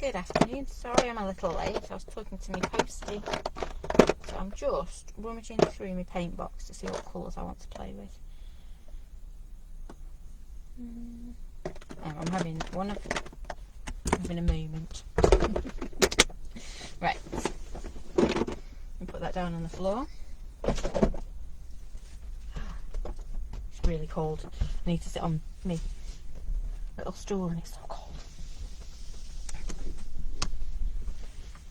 Good afternoon. Sorry I'm a little late. I was talking to my postie. So I'm just rummaging through my paint box to see what colours I want to play with. I'm having a moment. Right. And put that down on the floor. It's really cold. I need to sit on my little stool and it's so cold.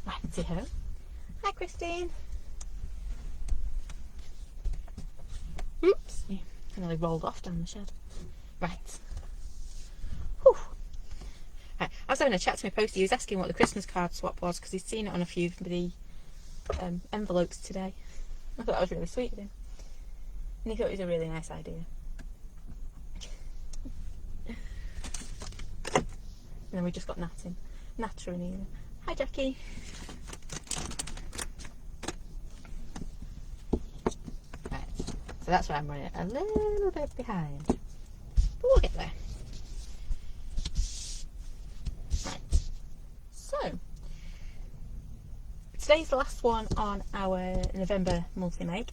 Righty ho. Hi Christine. Oops. Yeah, I nearly rolled off down the shed. Right. Whew. Right. I was having a chat to my postie. He was asking what the Christmas card swap was because he's seen it on a few of the envelopes today. I thought that was really sweet of him. And he thought it was a really nice idea. And then we just got Natter and Eva. Hi Jackie. Right, so that's why I'm running a little bit behind. But we'll get there. Right. So, today's the last one on our November monthly make.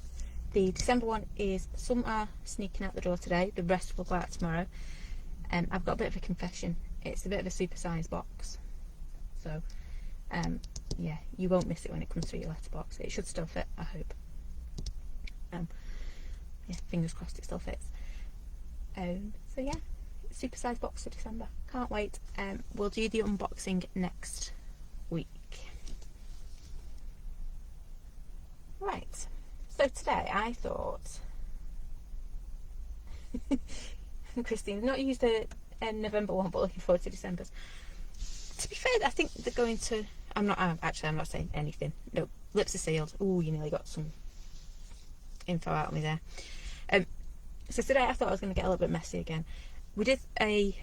The December one is some are sneaking out the door today, the rest will go out tomorrow. I've got a bit of a confession. It's a bit of a supersized box. So, yeah, you won't miss it when it comes through your letterbox. It should still fit, I hope. Yeah, fingers crossed it still fits. So yeah, supersized box for December. Can't wait. We'll do the unboxing next week. Right. So today I thought Christine's not used the November one, but looking forward to December's. To be fair, I think they're going to. I'm not saying anything. No, lips are sealed. Ooh, you nearly got some info out of me there. So today I thought I was going to get a little bit messy again. We did a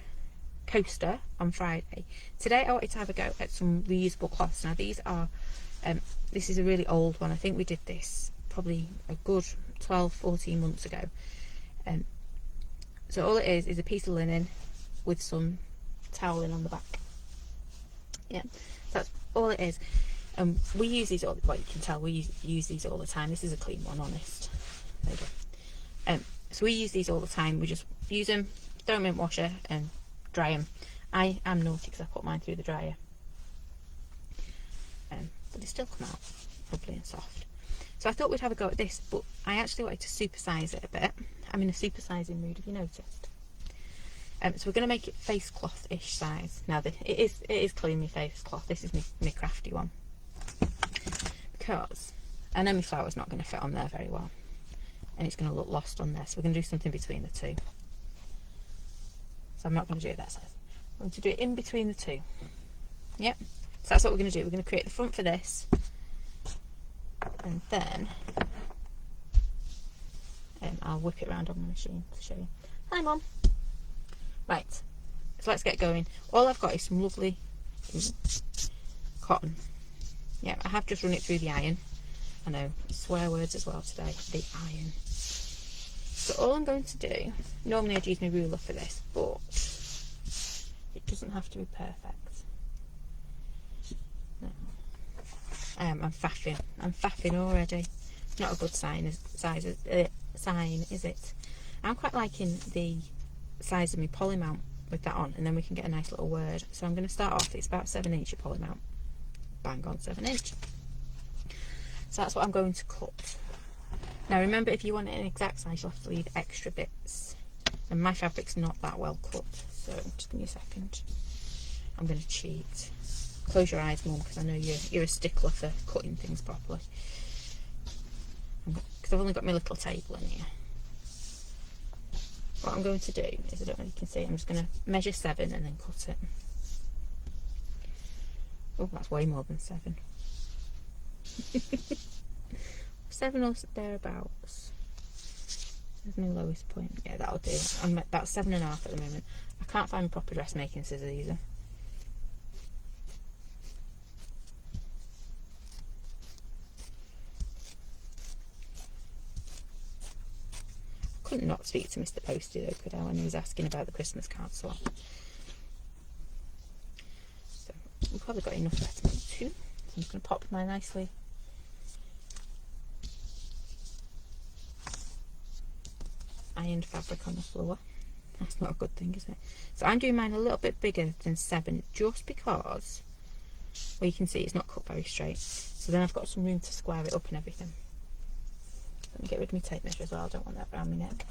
coaster on Friday. Today I wanted to have a go at some reusable cloths. Now these are, this is a really old one. I think we did this probably a good 12-14 months ago. So all it is a piece of linen with some toweling on the back. Yeah, that's all it is. We use these all, well, you can tell we use these all the time. This is a clean one, honest. There you go. So we use these all the time. We just use them, throw them in washer and dry them. I am naughty because I put mine through the dryer. But they still come out lovely and soft. So I thought we'd have a go at this, but I actually wanted to supersize it a bit. I'm in a supersizing mood, have you noticed? So we're going to make it face cloth-ish size. Now it is clean my face cloth. This is my crafty one. Because I know my flower's not going to fit on there very well. And it's going to look lost on there. So we're going to do something between the two. So I'm not going to do it that size. I'm going to do it in between the two. Yep. So that's what we're going to do. We're going to create the front for this. And then I'll whip it around on my machine to show you. Hi Mum. Right, so let's get going. All I've got is some lovely cotton. Yeah, I have just run it through the iron. I know, swear words as well today. The iron. So all I'm going to do, normally I'd use my ruler for this, but it doesn't have to be perfect. No. I'm faffing. I'm faffing already. Not a good sign, is it? I'm quite liking the size of my poly mount with that on, and then we can get a nice little word. So I'm going to start off, it's about 7" a poly mount. Bang on 7". So that's what I'm going to cut. Now remember, if you want it an exact size, you'll have to leave extra bits. And my fabric's not that well cut, so just give me a second. I'm going to cheat. Close your eyes, Mum, because I know you're a stickler for cutting things properly. Because I've only got my little table in here. What I'm going to do is, I don't know if you can see, I'm just going to measure 7 and then cut it. Oh, that's way more than 7. 7 or thereabouts. There's my lowest point. Yeah, that'll do. I'm at about 7.5 at the moment. I can't find proper dressmaking scissors either. Couldn't not speak to Mr. Postie though, could I, when he was asking about the Christmas card swap. So, probably got enough there to make 2. So I'm just going to pop my nicely ironed fabric on the floor. That's not a good thing, is it? So I'm doing mine a little bit bigger than 7 just because, well, you can see it's not cut very straight. So then I've got some room to square it up and everything. Let me get rid of my tape measure as well. I don't want that around my neck.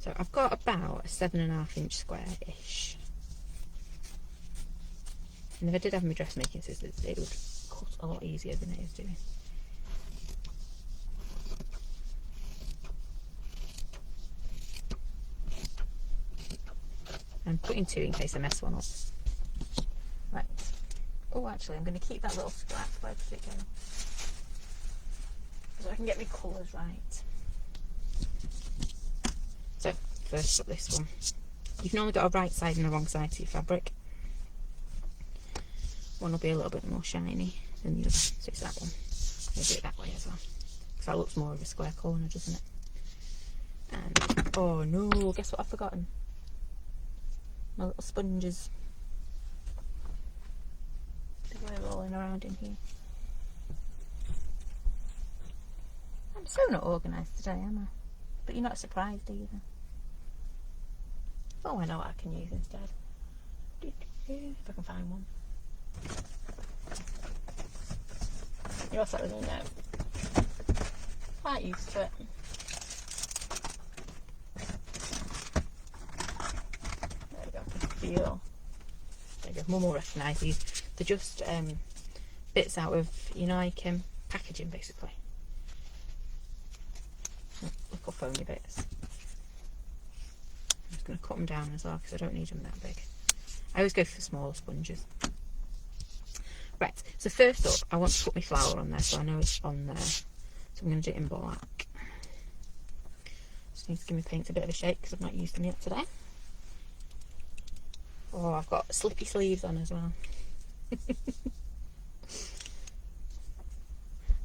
So I've got about a 7.5 inch square-ish. And if I did have my dressmaking scissors, it would cut a lot easier than it is doing. I'm putting 2 in case I mess one up. Right. Oh, actually, I'm going to keep that little scrap. Where does it go? So I can get my colours right. So, first up this one. You've normally got a right side and a wrong side to your fabric. One will be a little bit more shiny than the other, so it's that one. I'll do it that way as well. Because that looks more of a square corner, doesn't it? And, oh no, guess what I've forgotten? My little sponges. They're rolling around in here. I'm so not organised today, am I? But you're not surprised either. Oh, I know what I can use instead. If I can find one. You're also with me now. Quite used to it. There we go. Feel. There you go. Mum will recognise these. They're just bits out of, you know, like packaging basically. Little foamy bits. I'm just going to cut them down as well because I don't need them that big. I always go for smaller sponges. Right, so first up, I want to put my flower on there so I know it's on there. So I'm going to do it in black. Just need to give my paint a bit of a shake because I've not used them yet today. Oh, I've got slippy sleeves on as well.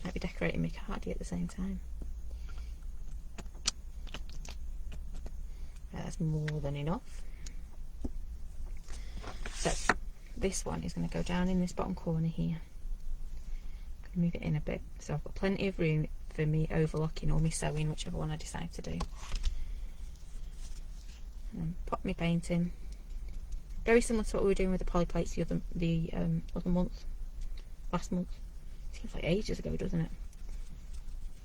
Might be decorating my cardi at the same time. Right, that's more than enough. So this one is going to go down in this bottom corner here. I'm going to move it in a bit so I've got plenty of room for me overlocking or me sewing, whichever one I decide to do. And pop my paint in. Very similar to what we were doing with the poly plates the other month, last month. Seems like ages ago, doesn't it?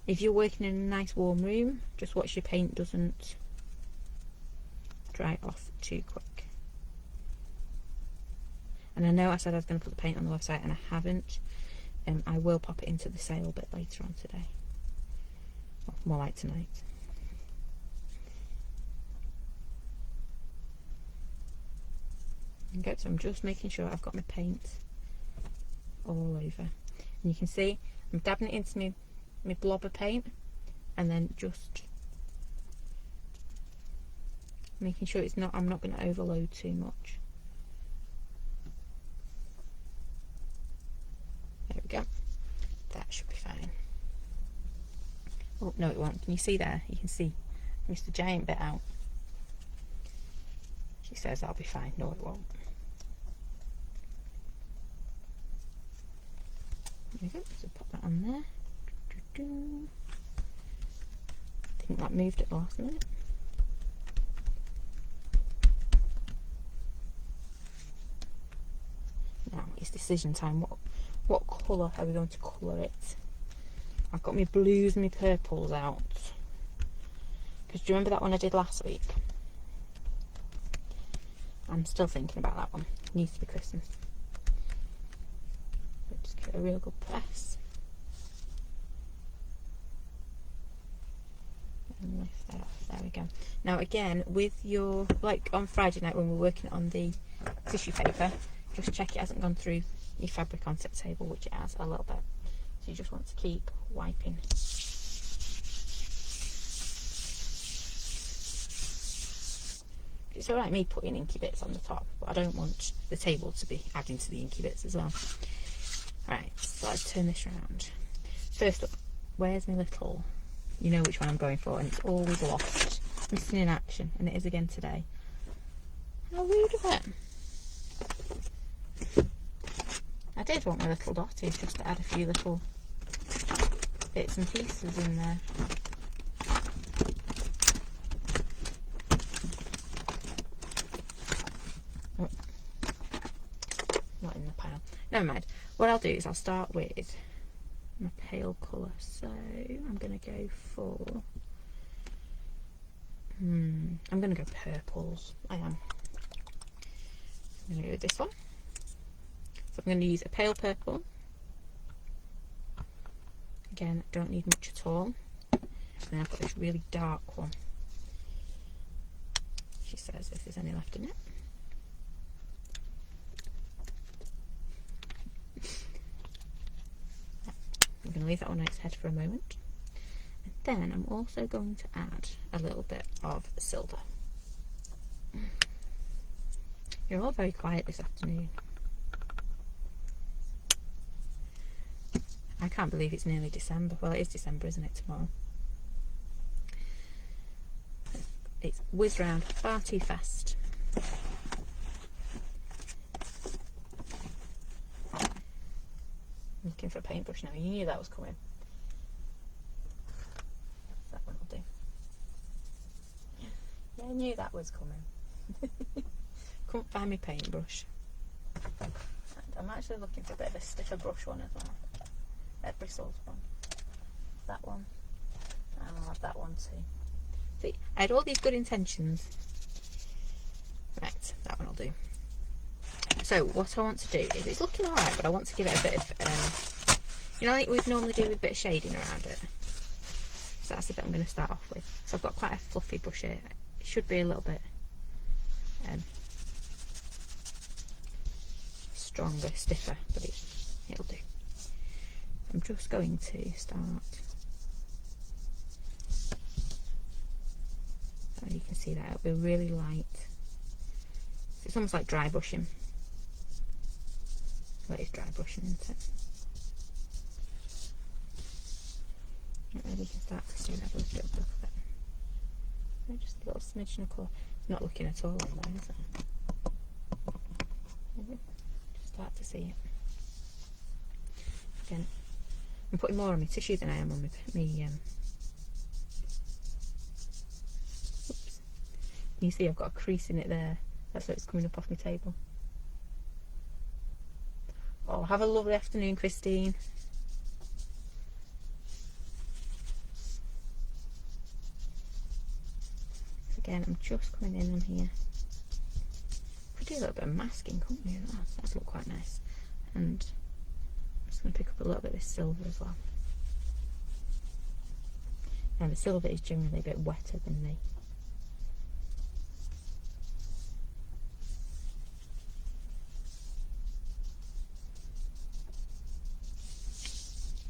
If you're working in a nice warm room, just watch your paint doesn't dry off too quick. And I know I said I was going to put the paint on the website and I haven't. I will pop it into the sale bit later on today. Well, more like tonight. Okay, so I'm just making sure I've got my paint all over. And you can see I'm dabbing it into my blob of paint and then just making sure I'm not going to overload too much. There we go. That should be fine. Oh, no it won't. Can you see there? You can see I missed the giant bit out. She says that'll be fine. No, it won't. There we go. So pop that on there. I think that moved at the last minute. Now it's decision time. What colour are we going to colour it? I've got my blues and my purples out. Because do you remember that one I did last week? I'm still thinking about that one. It needs to be Christmas. But just give it a real good press. And lift that off. There we go. Now again, with your, like on Friday night when we're working on the tissue paper, just check it hasn't gone through your fabric onset table, which it has a little bit. So you just want to keep wiping. It's alright me putting inky bits on the top, but I don't want the table to be adding to the inky bits as well. Right, so let's turn this around. First up, where's my little, you know which one I'm going for, and it's always lost, missing in action, and it is again today. How rude of it. I did want my little dotties just to add a few little bits and pieces in there. Oh, not in the pile. Never mind. What I'll do is I'll start with my pale colour. So I'm going to go for... I'm going to go purples. I am. I'm going to go with this one. So I'm going to use a pale purple. Again, don't need much at all. And then I've got this really dark one. She says if there's any left in it. I'm going to leave that one on its head for a moment. And then I'm also going to add a little bit of silver. You're all very quiet this afternoon. I can't believe it's nearly December. Well, it is December, isn't it, tomorrow? It's whizzed round far too fast. I'm looking for a paintbrush now. You knew that was coming. That one will do. Yeah, I knew that was coming. Couldn't find my paintbrush. And I'm actually looking for a bit of a stiffer brush one as well. A bristles one. That one. And I'll have that one too. See, I had all these good intentions. Right, that one will do. So what I want to do is, it's looking alright, but I want to give it a bit of, you know, like we'd normally do with a bit of shading around it. So that's the bit I'm going to start off with. So I've got quite a fluffy brush here. It should be a little bit stronger, stiffer, but it'll do. I'm just going to start, so you can see that it'll be really light. It's almost like dry brushing. Well, it's dry brushing, isn't it? Maybe you can start to see that a little bit of it. Just a little smidgen of colour. It's not looking at all on there, is it? Maybe just start to see it. Again, I'm putting more on my tissue than I am on me. Oops. You see I've got a crease in it there. That's why it's coming up off my table. Oh, have a lovely afternoon, Christine. So again, I'm just coming in on here. Could do a little bit of masking, couldn't we? That'd look quite nice. And I'm just going to pick up a little bit of this silver as well. Now the silver is generally a bit wetter than the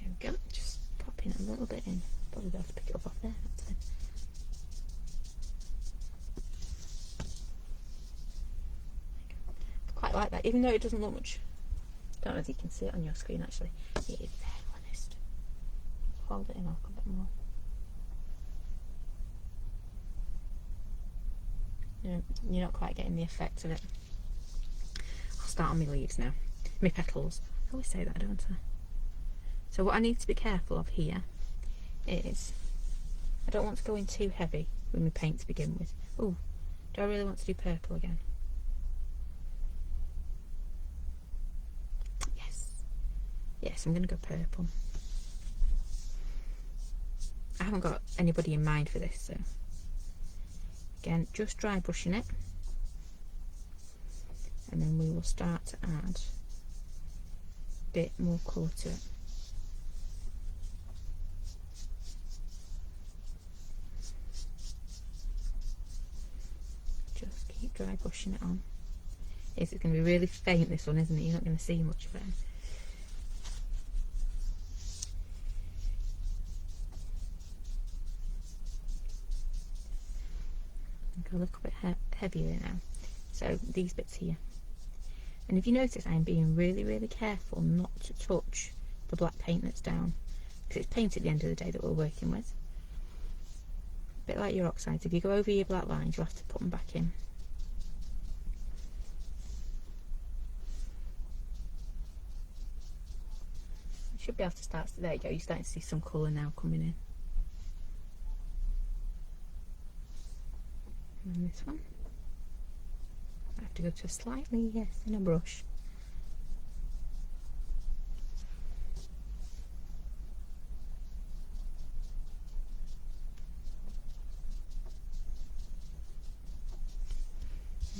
there we go, just popping a little bit in. Probably be able to pick it up off there, that's it. I quite like that, even though it doesn't look much. Don't know if you can see it on your screen actually. It is there, honest. Hold it in a bit more. You're not quite getting the effect of it. I'll start on my leaves now. My petals. I always say that, don't I? So what I need to be careful of here is I don't want to go in too heavy with my paint to begin with. Oh, do I really want to do purple again? Yes, I'm going to go purple. I haven't got anybody in mind for this, so again, just dry brushing it, and then we will start to add a bit more colour to it. Just keep dry brushing it on. Yes, it's going to be really faint, this one, isn't it? You're not going to see much of it. A little bit heavier now, so these bits here. And if you notice, I'm being really careful not to touch the black paint that's down, because it's paint at the end of the day that we're working with. A bit like your oxides, if you go over your black lines, you have to put them back in. Should be able to start. There you go. You're starting to see some colour now coming in. And then this one. I have to go to a slightly thinner brush.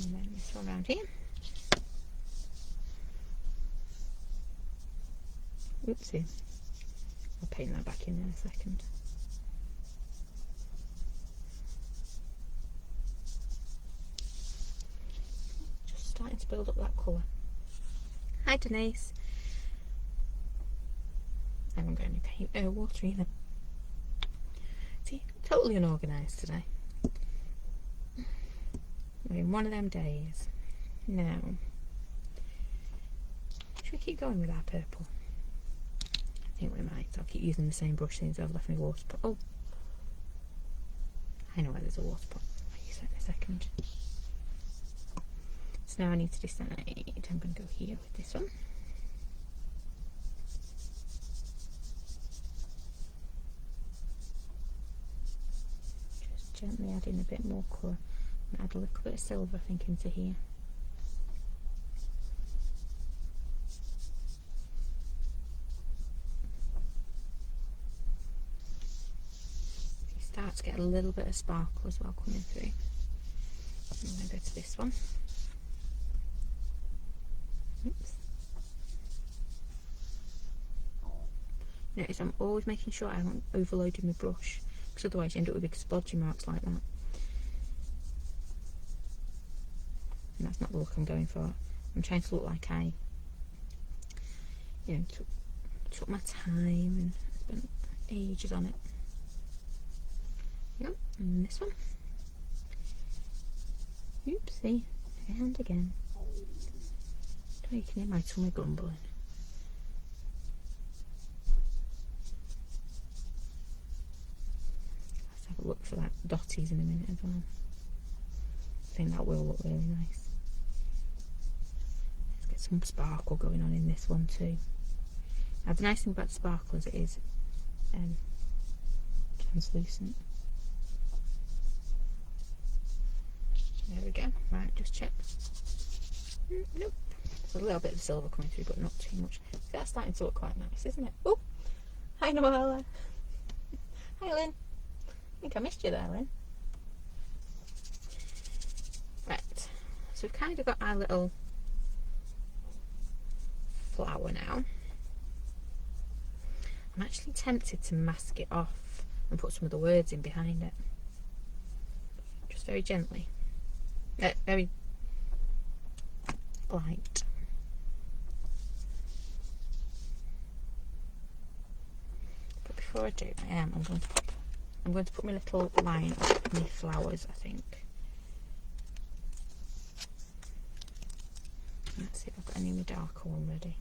And then this one around here. Oopsie. I'll paint that back in a second. Just starting to build up that colour. Hi Denise. I haven't got any paint, water either. See, totally unorganised today. We're in one of them days. Now, should we keep going with our purple? I think we might. I'll keep using the same brush since I've left my water pot. Oh, I know where there's a water pot. I'll use that in a second. So now I need to decide. I'm going to go here with this one. Just gently add in a bit more colour. And add a little bit of silver, I think, into here. Start to get a little bit of sparkle as well coming through. I'm going to go to this one. Oops. Notice I'm always making sure I haven't overloaded my brush, because otherwise you end up with big splodgy marks like that. And that's not the look I'm going for. I'm trying to look like I, took my time and spent ages on it. Yep, and this one. Oopsie, and again. You can hear my tummy grumbling. Let's have a look for that dotties in a minute as well. I think that will look really nice. Let's get some sparkle going on in this one too. Now the nice thing about sparkle is it is translucent. There we go. Right, just check. Nope. There's a little bit of silver coming through, but not too much. See, that's starting to look quite nice, isn't it? Oh, hi Noella. Hi Lynn. I think I missed you there, Lynn. Right, so we've kind of got our little flower now. I'm actually tempted to mask it off and put some of the words in behind it. Just very gently. Very light. But before I do, I'm going to put my little line up my flowers, I think. Let's see if I've got any of my darker one ready.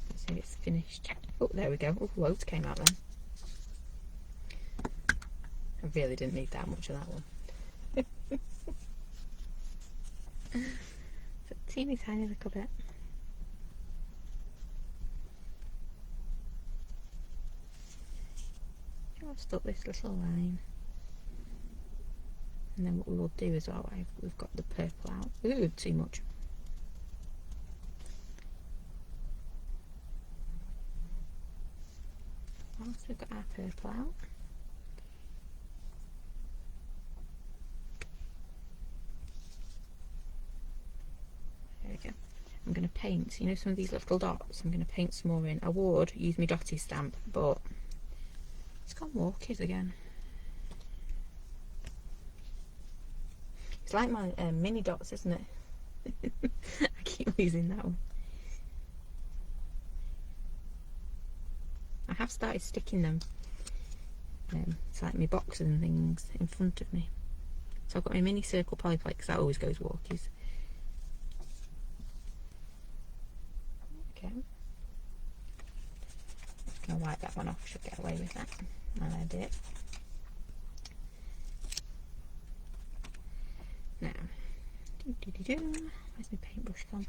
Let's see if it's finished. Oh, there we go. Oh, loads came out then. I really didn't need that much of that one. It's a teeny tiny little bit. Just up this little line. And then what we will do as well, we've got the purple out. Ooh, too much. Once we've got our purple out, there we go. I'm going to paint, some of these little dots, I'm going to paint some more in. I would use my dotty stamp, but it's gone walkies again. It's like my mini dots, isn't it? I keep losing that one. I have started sticking them to like my boxes and things in front of me. So I've got my mini circle polyplate because that always goes walkies. Okay. I'll wipe that one off, should get away with that. And I did. Now, where's my paintbrush gone?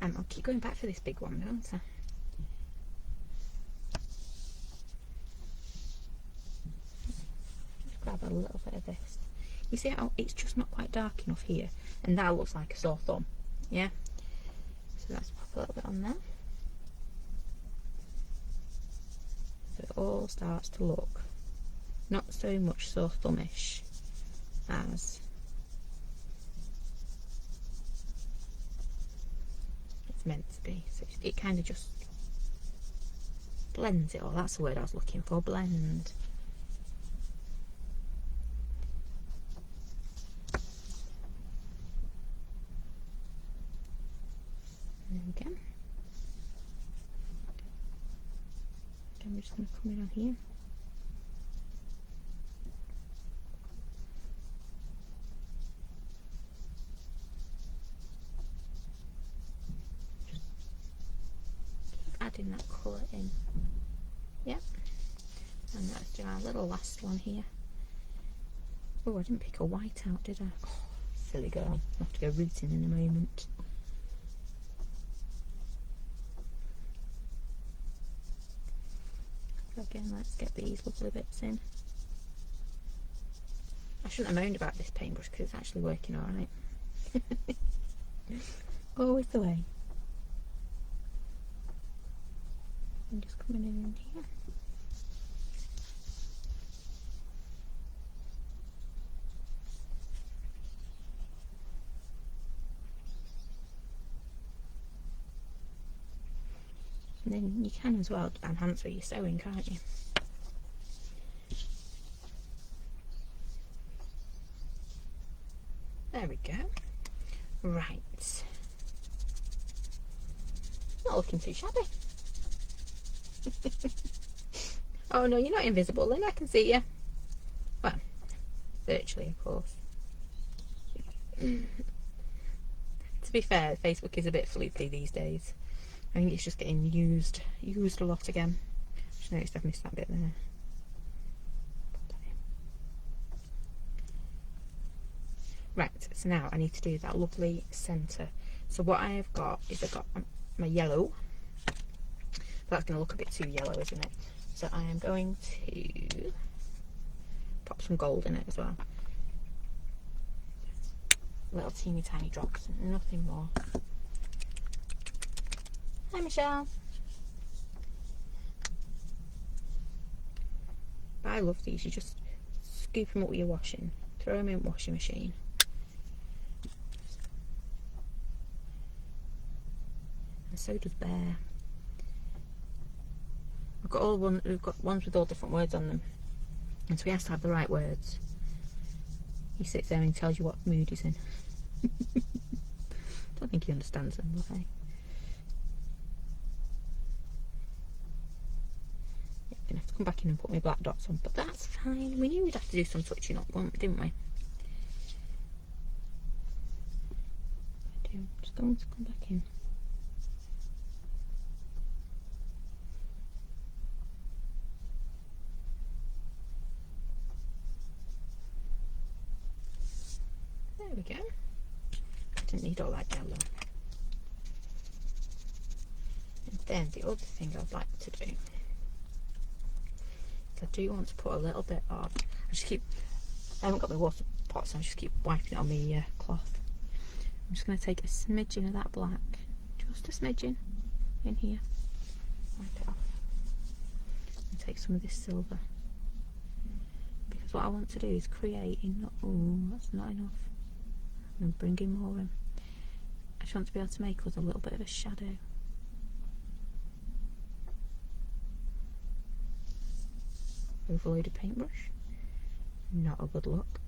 I'll keep going back for this big one, don't I? You see how it's just not quite dark enough here, and that looks like a sore thumb. Yeah, so let's pop a little bit on there, so it all starts to look not so much sore thumbish as it's meant to be. So it kind of just blends it all. That's the word I was looking for, blend. There we go. Again, we're just going to come in on here. Adding that colour in. Yep. And let's do our little last one here. Oh, I didn't pick a white out, did I? Oh, silly girl. I'll have to go rooting in a moment. So again, let's get these lovely bits in. I shouldn't have moaned about this paintbrush because it's actually working alright. Always the way. I'm just coming in here. And then you can as well enhance where you're sewing, can't you? There we go. Right. Not looking too shabby. Oh no, you're not invisible, Lynn, I can see you. Well, virtually, of course. To be fair, Facebook is a bit floopy these days. I think it's just getting used a lot again. Just noticed I've missed that bit there. Right, so now I need to do that lovely centre. So what I have got is I've got my yellow. That's going to look a bit too yellow, isn't it? So I am going to pop some gold in it as well. Little teeny tiny drops, nothing more. Hi Michelle. But I love these. You just scoop them up with your washing, throw them in the washing machine. And so does Bear. We've got ones with all different words on them, and so he has to have the right words. He sits there and tells you what mood he's in. Don't think he understands them, will he? Yeah, I'm gonna have to come back in and put my black dots on, but that's fine. We knew we'd have to do some touching up, didn't we? I'm just going to come back in. There we go. Didn't need all that yellow. And then the other thing I'd like to do is I do want to put a little bit of, I haven't got my water pot, so I just keep wiping it on my cloth. I'm just going to take a smidgen of that black, just a smidgen in here, wipe it off, and take some of this silver, because what I want to do is create that's not enough. And bring in more in. I just want to be able to make us a little bit of a shadow. Overloaded paintbrush. Not a good look.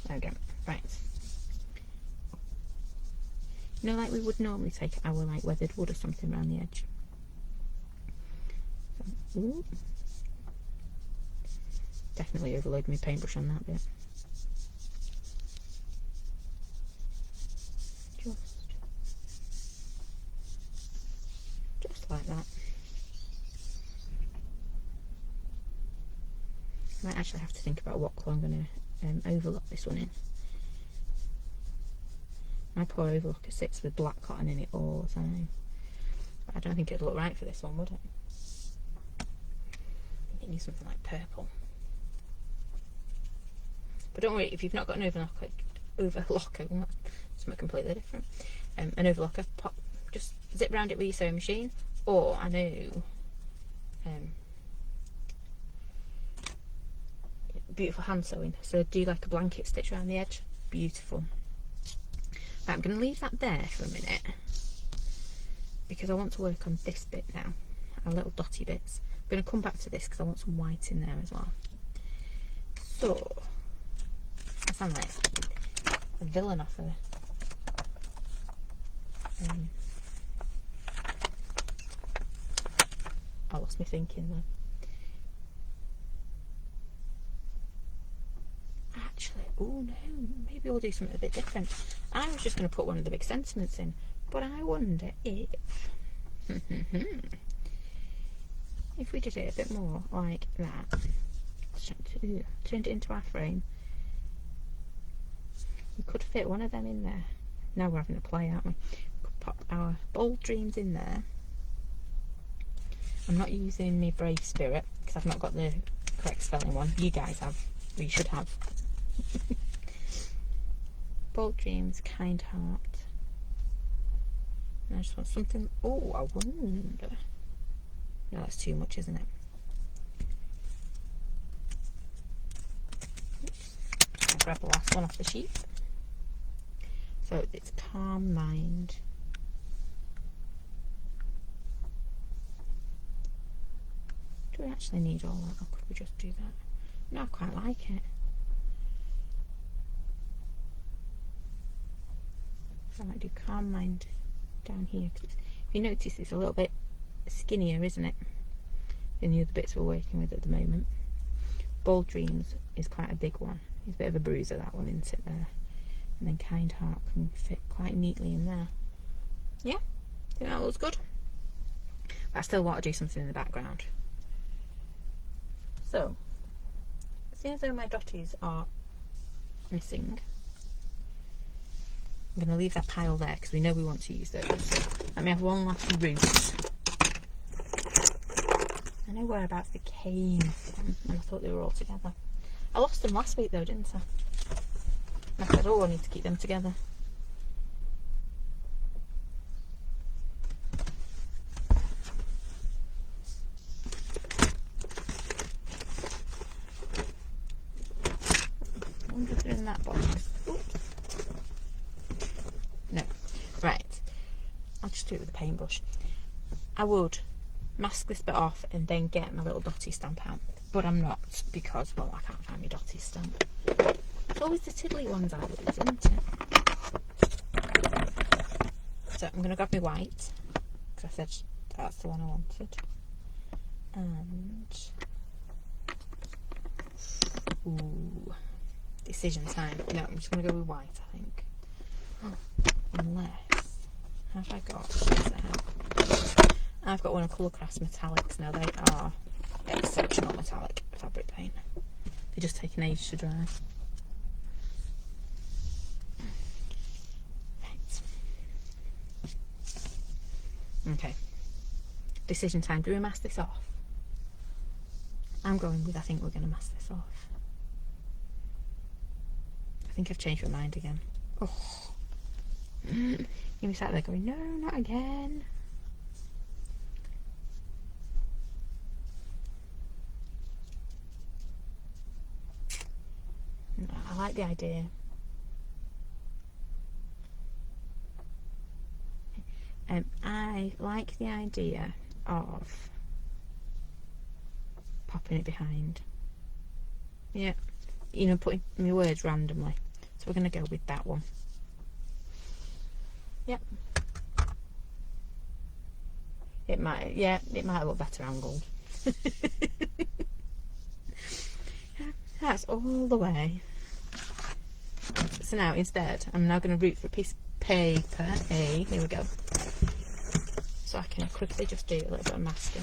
There we go. Right. You know, like we would normally take our like weathered wood or something around the edge. Ooh. Definitely overloaded my paintbrush on that bit. Just like that. I might actually have to think about what colour I'm going to overlock this one in. My poor overlocker sits with black cotton in it all the time. But I don't think it'd look right for this one, would it? I think it needs something like purple. But don't worry, if you've not got an overlocker, something completely different, an overlocker, just zip round it with your sewing machine, or I know beautiful hand sewing, so do like a blanket stitch around the edge, beautiful. Right, I'm going to leave that there for a minute because I want to work on this bit now, our little dotty bits. I'm going to come back to this because I want some white in there as well. So I sound like a villain off of I lost my thinking there. Actually, oh no, maybe we'll do something a bit different. I was just going to put one of the big sentiments in, but I wonder if if we did it a bit more like that, turned it into our frame, we could fit one of them in there. Now we're having a play, aren't we? We could pop our Bold Dreams in there. I'm not using my Brave Spirit because I've not got the correct spelling one. You guys have, or you should have. Bold Dreams, Kind Heart. And I just want something. Oh, I wonder. No, that's too much, isn't it? I'll grab the last one off the sheet. So it's Calm Mind. Do we actually need all that, or could we just do that? No, I quite like it. I might do Calm Mind down here, because if you notice it's a little bit skinnier, isn't it, than the other bits we're working with at the moment. Bold Dreams is quite a big one. It's a bit of a bruiser, that one, isn't it, there? And then Kind Heart can fit quite neatly in there. Yeah, I think that looks good. But I still want to do something in the background. So, seeing as though my dotties are missing, I'm going to leave that pile there because we know we want to use those. Let me have one last route. I know whereabouts they came from, and I thought they were all together. I lost them last week though, didn't I? And I said, oh, I need to keep them together. I wonder if they're in that box. Oops. No. Right. I'll just do it with a paintbrush. I would mask this bit off and then get my little dotty stamp out, but I'm not because, well, I can't find my dotty stamp. It's always the tiddly ones I lose, isn't it? So I'm going to grab my white because I said that's the one I wanted, and ooh, decision time. No, I'm just going to go with white, I think. Unless, have I got? I've got one of Colourcraft's metallics. Now they are exceptional metallic fabric paint. They just take an age to dry. Right. Okay. Decision time. Do we mask this off? I'm going with I think we're going to mask this off. I think I've changed my mind again. Oh. You'll be sat there going, no, not again. I like the idea. I like the idea of popping it behind. Yeah, you know, putting my words randomly. So we're going to go with that one. Yep. It might look better angled. That's all the way. So now instead, I'm now going to root for a piece of paper. Here we go. So I can quickly just do a little bit of masking.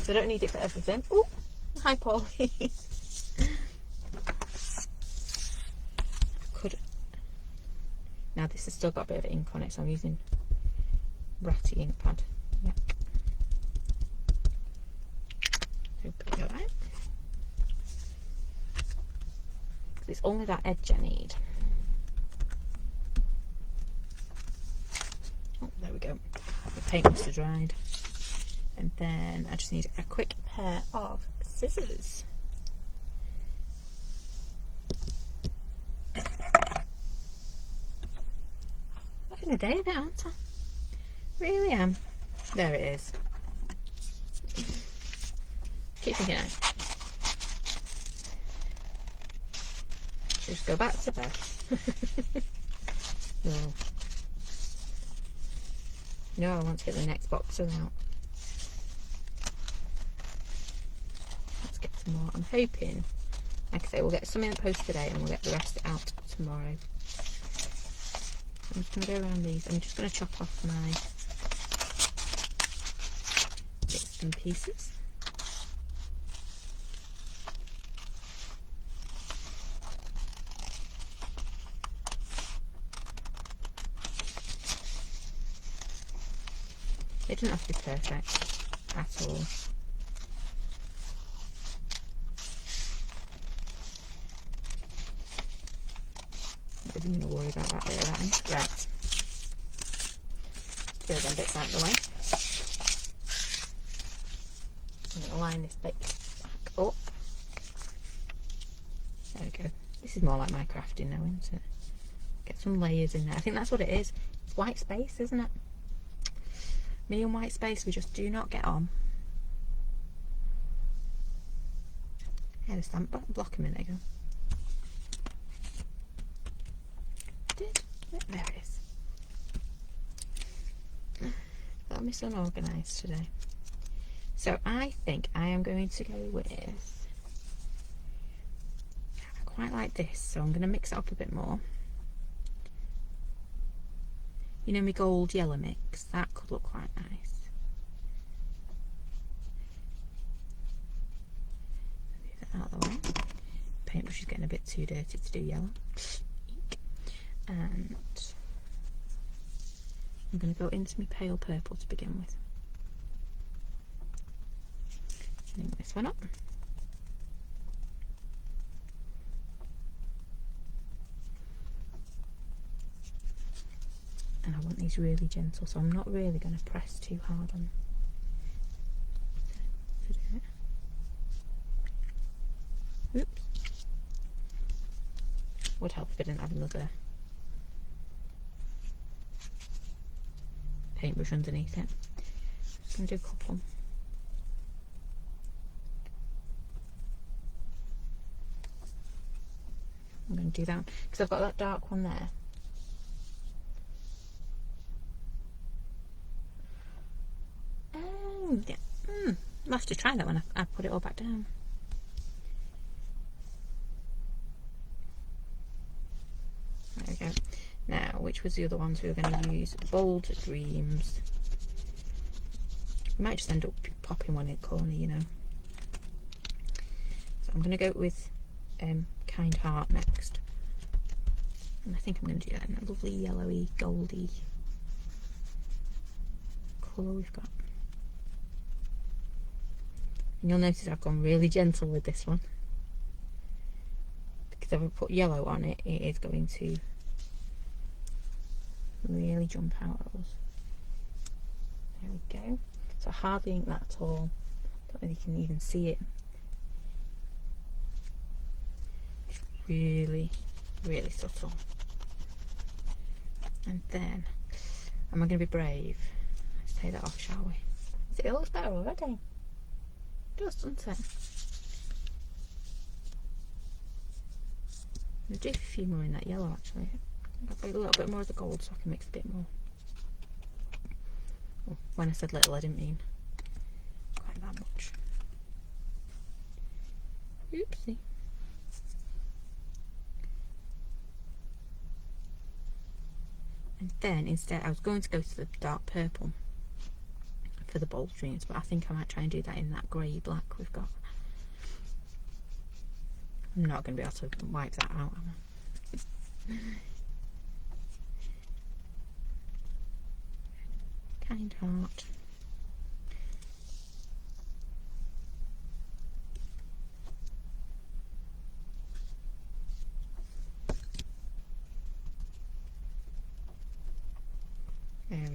So I don't need it for everything. Oh, hi Polly. Now this has still got a bit of ink on it, so I'm using Ratty ink pad. Yeah. Hope it'll go right. because it's only that edge I need. Oh, there we go. The paint must have dried. And then I just need a quick pair of scissors. Having a day of it, aren't I? Really am. There it is. Keep thinking I just go back to bed. No. No, I want to get the next boxes out. Let's get some more. I'm hoping, like I say, we'll get some in the post today and we'll get the rest out tomorrow. I'm just going to go around these. I'm just going to chop off my bits and pieces. It doesn't have to be perfect at all. I wasn't going to worry about that bit of that one. Right. Get them bits out of the way. I'm going to line this bit back up. There we go. This is more like my crafting now, isn't it? Get some layers in there. I think that's what it is. It's white space, isn't it? Me and white space, we just do not get on. I had a stamp block a minute ago. There it is. Got me so organised today. So I think I am going to go with, I quite like this, so I'm going to mix it up a bit more. You know, my gold yellow mix, that could look quite nice. Move it out of the way. Paintbrush is getting a bit too dirty to do yellow. And I'm going to go into my pale purple to begin with. Clean this one up. And I want these really gentle, so I'm not really going to press too hard on to do it. Oops. Would help if I didn't have another paintbrush underneath it. I'm going to do a couple. I'm going to do that because I've got that dark one there. Yeah. I'll have to try that when I put it all back down. There we go. Now, which was the other ones we were going to use? Bold Dreams. We might just end up popping one in the corner, you know. So I'm going to go with Kind Heart next. And I think I'm going to do that in a lovely yellowy, goldy colour we've got. And you'll notice I've gone really gentle with this one. Because if I put yellow on it, it is going to really jump out at us. There we go. So I hardly ink that at all. Don't know if you can even see it. It's really, really subtle. And then, am I going to be brave? Let's take that off, shall we? It looks better already. It does, doesn't it? I'll do a few more in that yellow actually. I'll put a little bit more of the gold so I can mix a bit more. Oh, when I said little, I didn't mean quite that much. Oopsie. And then instead I was going to go to the dark purple for the Bold Dreams, but I think I might try and do that in that grey black we've got. I'm not going to be able to wipe that out, am I? Kind Heart.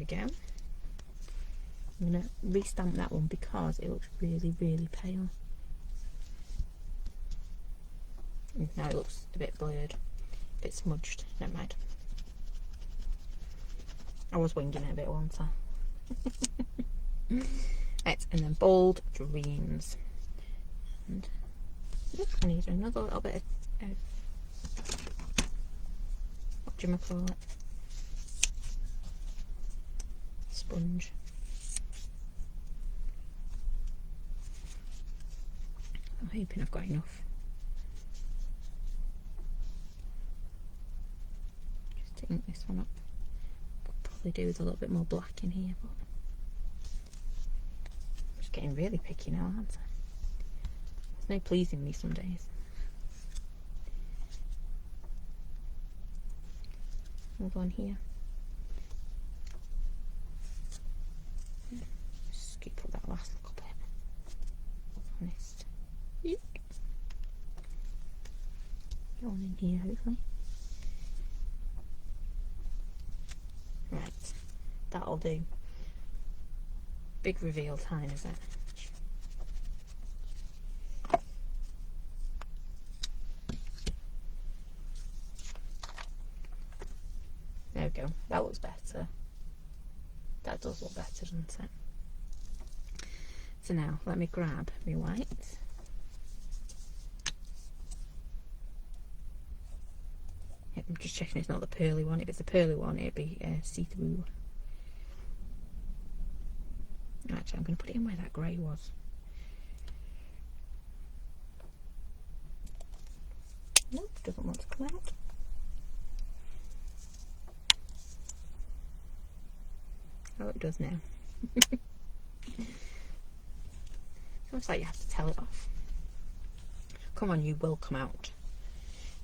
we go. I'm going to restamp that one because it looks really, really pale. Now it looks a bit blurred, a bit smudged. Never mind. I was winging it a bit, wasn't I? Right, and then bold dreams. And I need another little bit of what do you call it? Sponge. I'm hoping I've got enough. Just ink this one up. Could probably do with a little bit more black in here, but I'm just getting really picky now, aren't I? There's no pleasing me some days. Move on here. Scoop up that last little bit. Honest. Get one in here, hopefully. Right, that'll do. Big reveal time, is it? There we go. That looks better. That does look better, doesn't it? So now, let me grab my white. Yep, I'm just checking it's not the pearly one. If it's the pearly one, it'd be see-through. Actually, I'm going to put it in where that grey was. Nope, doesn't want to come out. Oh, it does now. Looks like you have to tell it off. Come on, you will come out.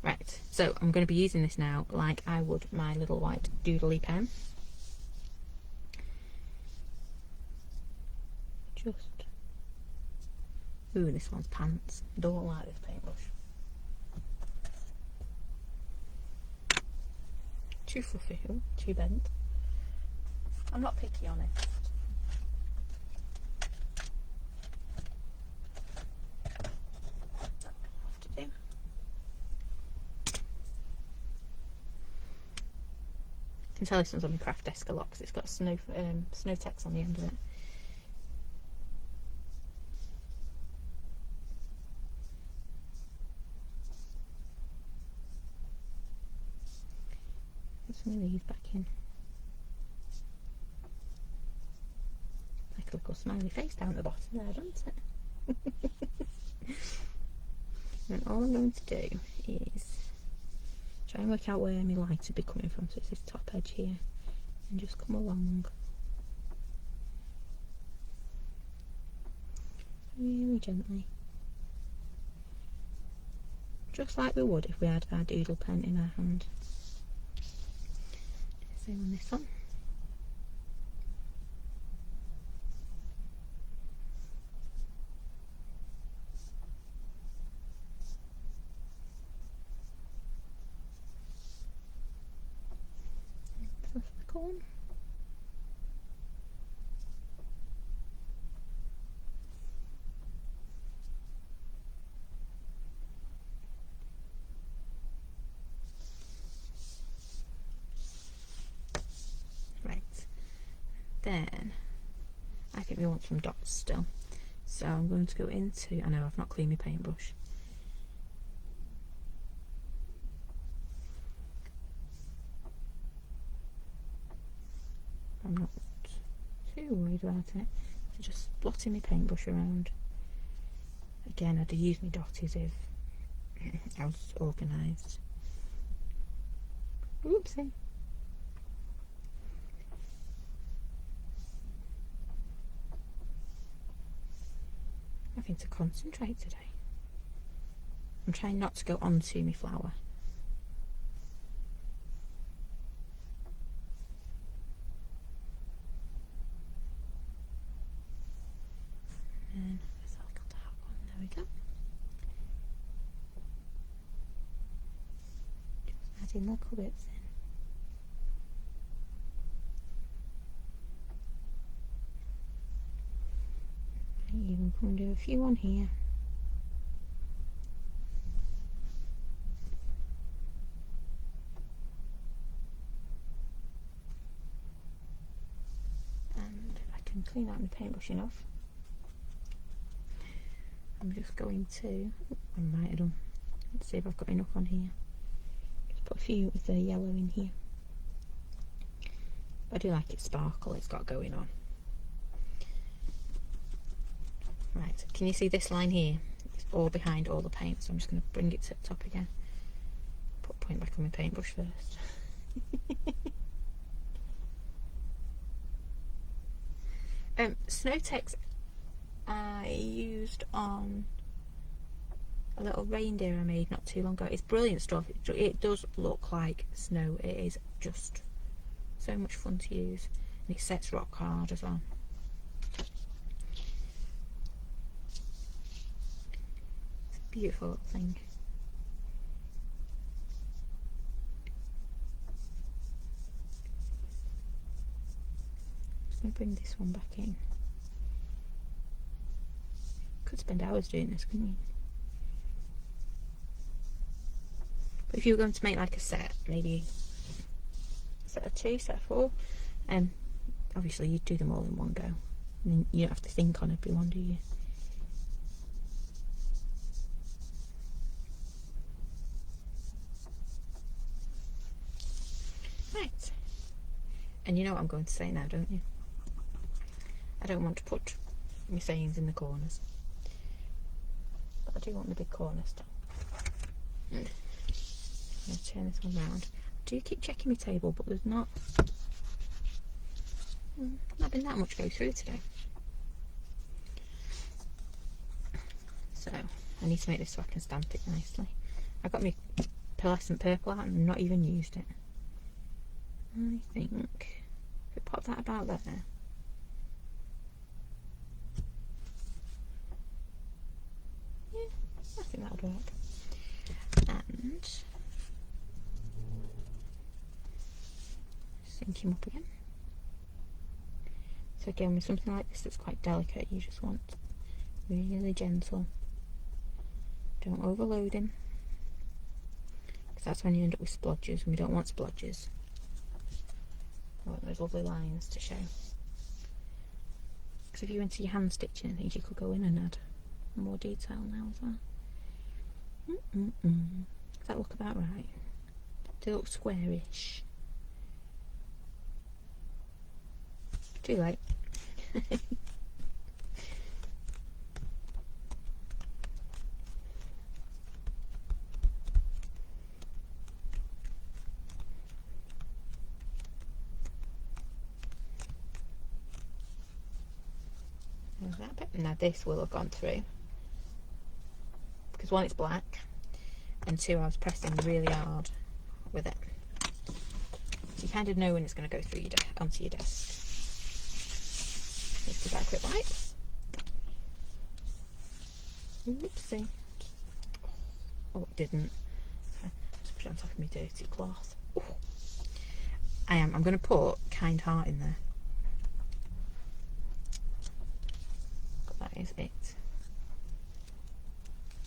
Right, so I'm going to be using this now like I would my little white doodly pen. Just... Ooh, this one's pants. Don't like this paintbrush. Too fluffy, ooh, too bent. I'm not picky on it. I can tell this one's on my craft desk a lot because it's got snow text on the end of it. Put some of these back in. Like a little smiley face down at the bottom there, doesn't it? And all I'm going to do is try and work out where my light would be coming from. So it's this top edge here, and just come along really gently, just like we would if we had our doodle pen in our hand. Same on this one. Corn. Right, then I think we want some dots still, so I'm going to go into, I know I've not cleaned my paintbrush. I'm not too worried about it. So just blotting my paintbrush around. Again, I'd use my dotties if I was organised. Oopsie. Having to concentrate today. I'm trying not to go onto my flower. And there's a little dark one. There we go. Just adding little bits in. I'm going to do a few on here. And if I can clean out my paintbrush enough, I'm just going to, I might have done, let's see if I've got enough on here. Just put a few of the yellow in here. I do like it sparkle, it's got going on. Right, can you see this line here? It's all behind all the paint, so I'm just going to bring it to the top again. Put paint back on my paintbrush first. Snowtex I used on a little reindeer I made not too long ago. It's brilliant stuff. It does look like snow. It is just so much fun to use, and it sets rock hard as well. It's a beautiful little thing. I'm going to bring this one back in. Could spend hours doing this, couldn't you? But if you were going to make like a set, maybe a set of 2, set of 4, obviously you'd do them all in one go. And you don't have to think on every one, do you? Right. And you know what I'm going to say now, don't you? I don't want to put my sayings in the corners. But I do want the big corners done. I'm going to turn this one round. I do keep checking my table, but there's not been that much go through today. So I need to make this so I can stamp it nicely. I got my pearlescent purple out and I've not even used it. I think if we pop that about there. Yeah, I think that would work. And sync him up again. So again, with something like this that's quite delicate, you just want really gentle. Don't overload him, because that's when you end up with splodges, and we don't want splodges. I want those lovely lines to show. Because if you went to your hand stitching, I think you could go in and add more detail now as well. Does that look about right? Do they look squarish? Too late. There's that bit. Now this will have gone through, because one, it's black, and 2, I was pressing really hard with it. So you kind of know when it's going to go through your onto your desk. Let's give that a quick wipe. Oopsie. Oh, it didn't. Just put it on top of my dirty cloth. Ooh. I'm going to put Kind Heart in there. But that is it.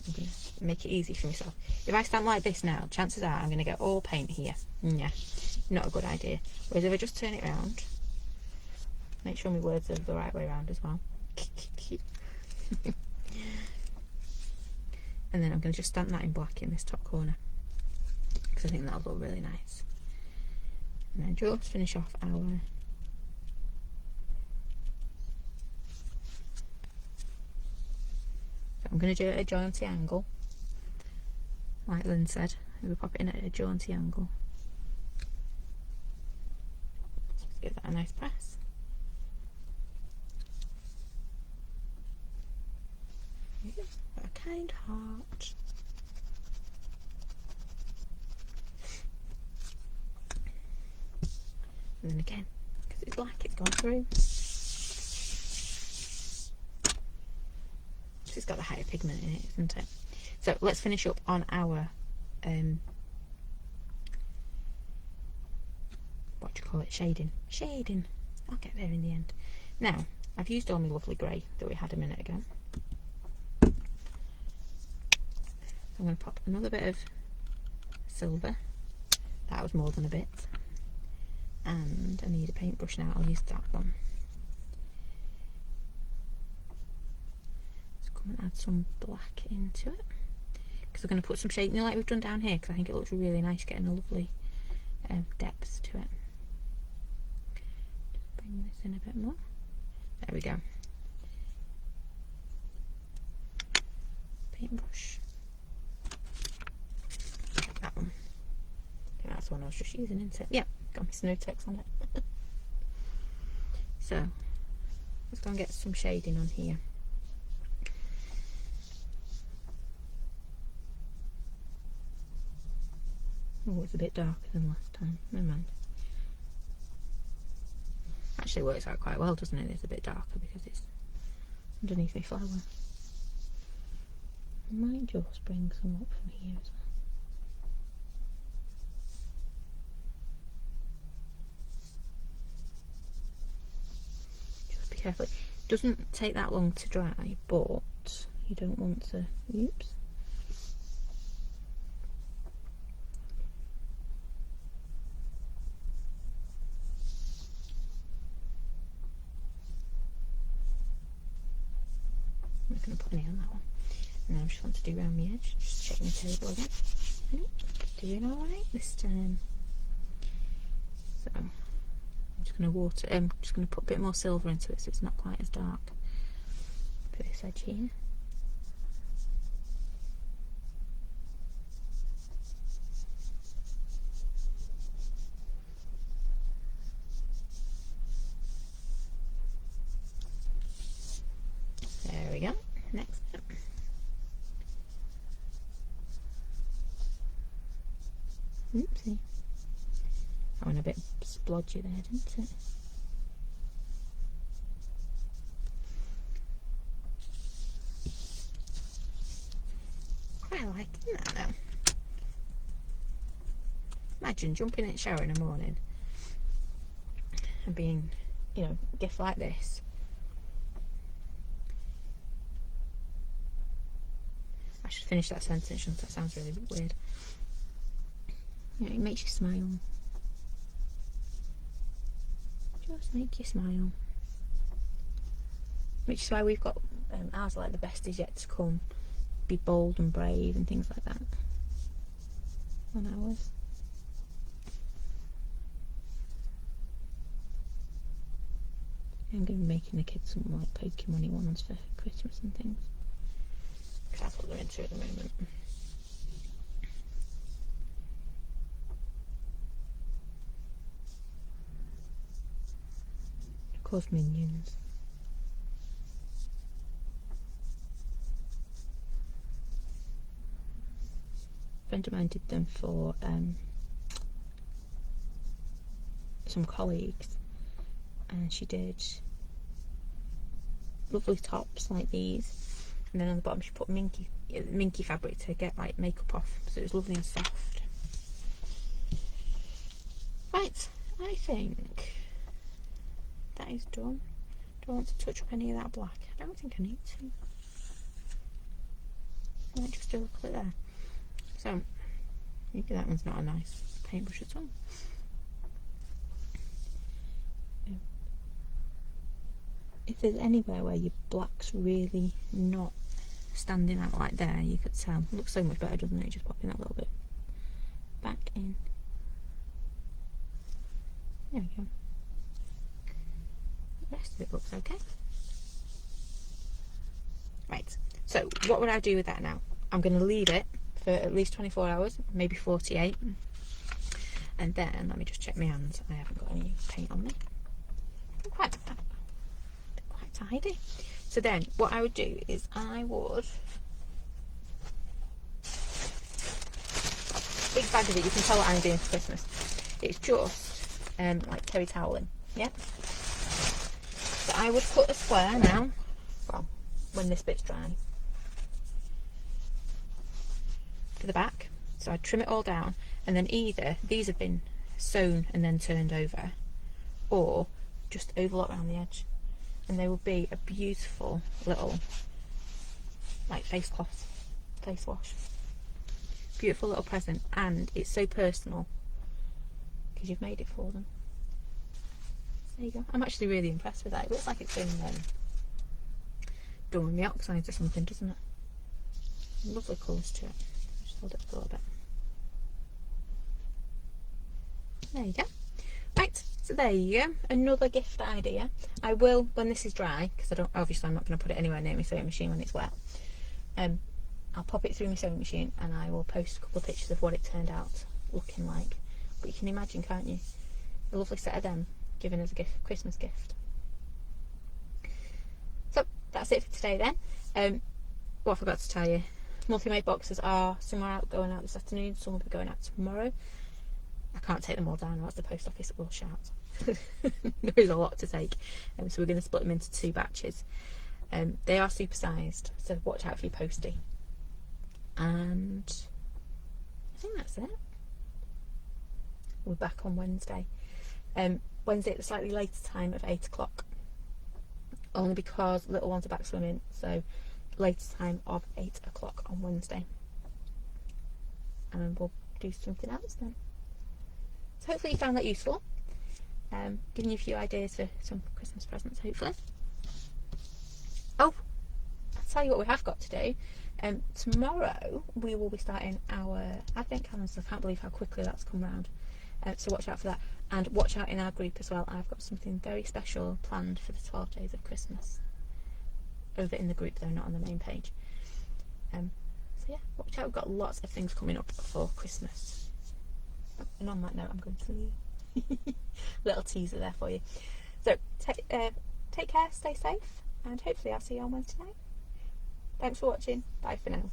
I'm going to make it easy for myself. If I stand like this now, chances are I'm going to get all paint here. Yeah, not a good idea. Whereas if I just turn it around, make sure my words are the right way around as well. And then I'm going to just stamp that in black in this top corner, because I think that'll look really nice. And then just finish off our so I'm going to do it at a jaunty angle, like Lynn said. We'll pop it in at a jaunty angle. Just give that a nice press. A kind heart. And then again, because it's like it's gone through. It's got the higher pigment in it, isn't it? So let's finish up on our what do you call it? Shading. I'll get there in the end. Now, I've used all my lovely grey that we had a minute ago. I'm going to pop another bit of silver. That was more than a bit. And I need a paintbrush now. I'll use that one. Let's come and add some black into it, because we're going to put some shade, you know, like we've done down here, because I think it looks really nice, getting a lovely depth to it. Just bring this in a bit more. There we go. Paintbrush. That one. I think that's the one I was just using, isn't it? Yeah, got my Snow-Tex on it. So, let's go and get some shading on here. Oh, it's a bit darker than last time. Never mind. Actually works out quite well, doesn't it? It's a bit darker because it's underneath my flower. I might just bring some up from here as well. Just be careful. It doesn't take that long to dry, but you don't want to... Oops. I'm not going to put any on that one. And I just want to do around the edge. Just check my table again. Doing alright this time. So I'm just going to water. I'm just going to put a bit more silver into it so it's not quite as dark for this edge here. There we go. Next bit. Oopsie. That went a bit splodgy there, didn't it? Quite liking that now. Imagine jumping in the shower in the morning and being, you know, a gift like this. I should finish that sentence, that sounds really weird. You know, it makes you smile. Just make you smile. Which is why we've got ours like the best is yet to come. Be bold and brave and things like that. On ours. I'm going to be making the kids some like Pokemon-y ones for Christmas and things. Because that's what they're into at the moment. Of course, Minions. A friend of mine did them for some colleagues, and she did lovely tops like these, and then on the bottom she put minky fabric to get like makeup off, so it was lovely and soft. Right, I think that is done. Do I want to touch up any of that black? I don't think I need to. I might just do a little bit there. So, maybe that one's not a nice paintbrush at all. If there's anywhere where your black's really not standing out like there, you could tell. It looks so much better, doesn't it? Just popping that little bit back in. There we go. The rest of it looks okay. Right, so what would I do with that now? I'm going to leave it for at least 24 hours, maybe 48. And then, let me just check my hands. I haven't got any paint on me. Quite tidy. So then, what I would do is I would... Big bag of it, you can tell what I'm doing for Christmas. It's just like terry toweling, yeah? So I would put a square now, well, when this bit's dry, for the back. So I'd trim it all down, and then either these have been sewn and then turned over, or just overlock around the edge, and they will be a beautiful little like face cloth, face wash. beautiful little present, and it's so personal because you've made it for them. There you go. I'm actually really impressed with that. It looks like it's been done with the oxides or something, doesn't it? Lovely colours to it. Just hold it up a little bit. There you go. Right, so there you go. Another gift idea. I will, when this is dry, because I'm not going to put it anywhere near my sewing machine when it's wet. I'll pop it through my sewing machine and I will post a couple of pictures of what it turned out looking like. But you can imagine, can't you? A lovely set of them given as a gift, Christmas gift. So that's it for today then. What I forgot to tell you, monthly made boxes are going out this afternoon, some will be going out tomorrow. I can't take them all down, or else the post office will shout. There is a lot to take, so we're going to split them into 2 batches. They are supersized, so watch out for your postie. And I think that's it. We're back on Wednesday. Wednesday at the slightly later time of 8 o'clock. Only because little ones are back swimming, so later time of 8 o'clock on Wednesday. And we'll do something else then. So hopefully you found that useful. Giving you a few ideas for some Christmas presents, hopefully. Oh, I'll tell you what we have got to do. Tomorrow we will be starting our advent calendar. I can't believe how quickly that's come round. So watch out for that, and watch out in our group as well. I've got something very special planned for the 12 days of Christmas over in the group though, not on the main page. So yeah, watch out. We've got lots of things coming up for Christmas. And on that note, I'm going to leave. Little teaser there for you. So take care, stay safe, and hopefully I'll see you on Wednesday night. Thanks for watching. Bye for now.